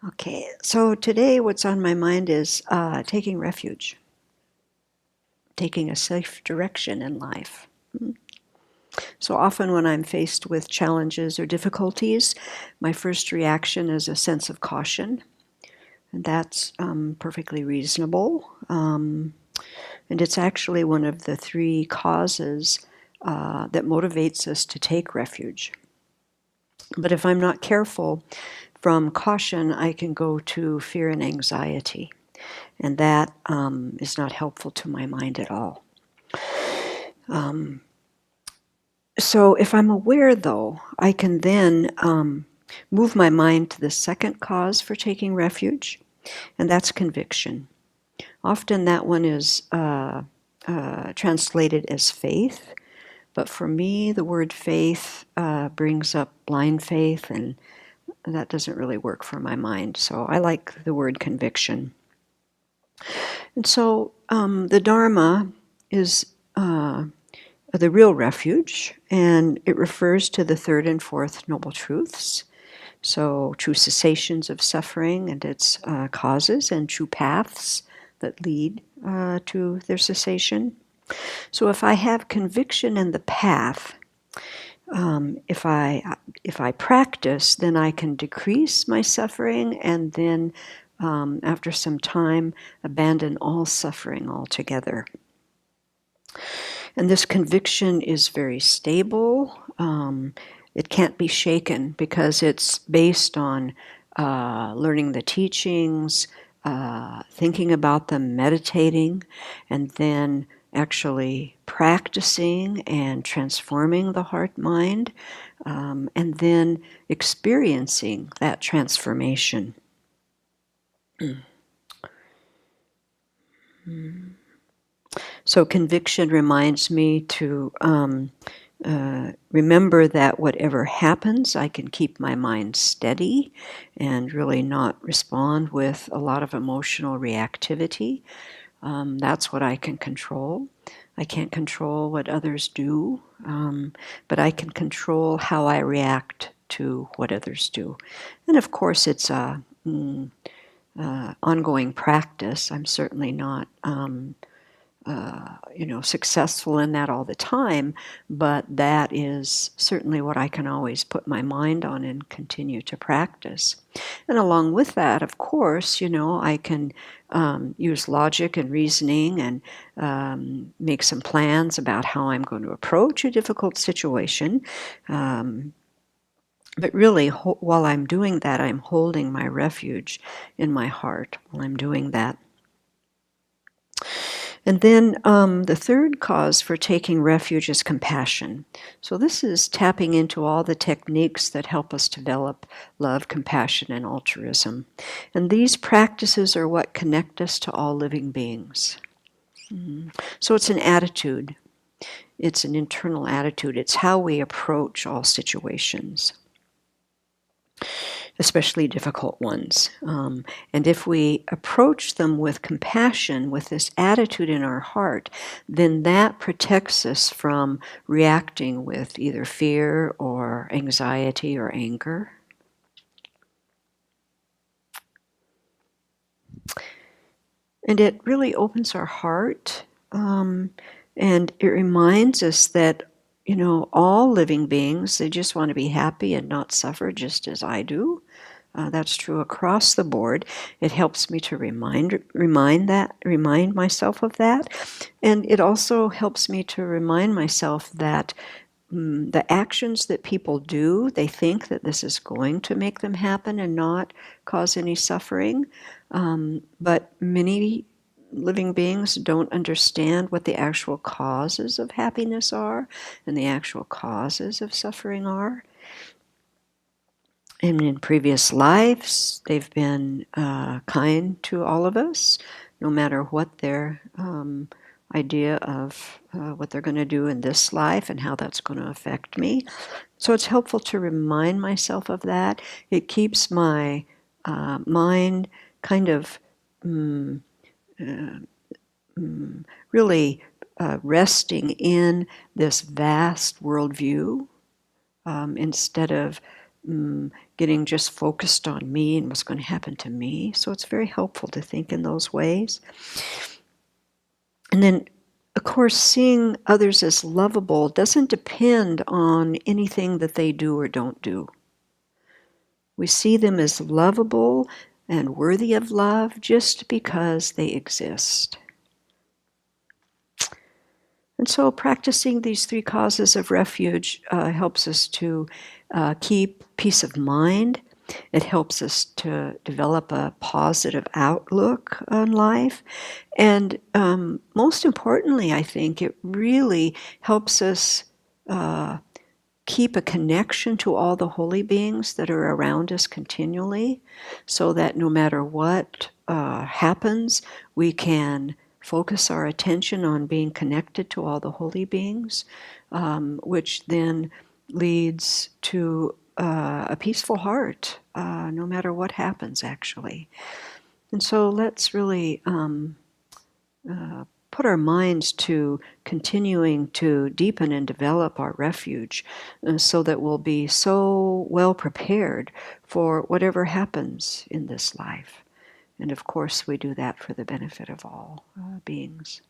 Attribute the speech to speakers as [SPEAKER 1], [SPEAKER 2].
[SPEAKER 1] Okay, so today what's on my mind is taking refuge, taking a safe direction in life. So often when I'm faced with challenges or difficulties, my first reaction is a sense of caution, and that's perfectly reasonable. And it's actually one of the three causes that motivates us to take refuge. But if I'm not careful, from caution I can go to fear and anxiety. And that is not helpful to my mind at all. So if I'm aware, though, I can then move my mind to the second cause for taking refuge, and that's conviction. Often that one is translated as faith, but for me, the word faith brings up blind faith, and that doesn't really work for my mind. So I like the word conviction. And so the Dharma is the real refuge, and it refers to the third and fourth noble truths. So true cessations of suffering and its causes, and true paths that lead to their cessation. So if I have conviction in the path, if I practice, then I can decrease my suffering, and then after some time, abandon all suffering altogether. And this conviction is very stable. It can't be shaken because it's based on learning the teachings, thinking about them, meditating, and then actually practicing and transforming the heart-mind, and then experiencing that transformation. So conviction reminds me to remember that whatever happens, I can keep my mind steady and really not respond with a lot of emotional reactivity. That's what I can control. I can't control what others do, but I can control how I react to what others do. And of course, it's a ongoing practice. I'm certainly not successful in that all the time, but that is certainly what I can always put my mind on and continue to practice. And along with that, of course, I can use logic and reasoning and make some plans about how I'm going to approach a difficult situation. But really, while I'm doing that, I'm holding my refuge in my heart while I'm doing that. And then the third cause for taking refuge is compassion. So this is tapping into all the techniques that help us develop love, compassion, and altruism. And these practices are what connect us to all living beings. So it's an attitude. It's an internal attitude. It's how we approach all situations, especially difficult ones. And if we approach them with compassion, with this attitude in our heart, then that protects us from reacting with either fear or anxiety or anger. And it really opens our heart, and it reminds us that all living beings, they just want to be happy and not suffer, just as I do. That's true across the board. It helps me to remind myself of that. And it also helps me to remind myself that the actions that people do, they think that this is going to make them happen and not cause any suffering. But many living beings don't understand what the actual causes of happiness are and the actual causes of suffering are. And in previous lives, they've been kind to all of us, no matter what their idea of what they're going to do in this life and how that's going to affect me. So it's helpful to remind myself of that. It keeps my mind kind of really resting in this vast worldview, instead of getting just focused on me and what's going to happen to me. So it's very helpful to think in those ways. And then, of course, seeing others as lovable doesn't depend on anything that they do or don't do. We see them as lovable and worthy of love just because they exist. And so practicing these three causes of refuge helps us to keep peace of mind. It helps us to develop a positive outlook on life. And most importantly, I think it really helps us keep a connection to all the holy beings that are around us continually, so that no matter what happens, we can focus our attention on being connected to all the holy beings, which then leads to a peaceful heart, no matter what happens, actually. And so let's really put our minds to continuing to deepen and develop our refuge so that we'll be so well prepared for whatever happens in this life. And of course, we do that for the benefit of all beings.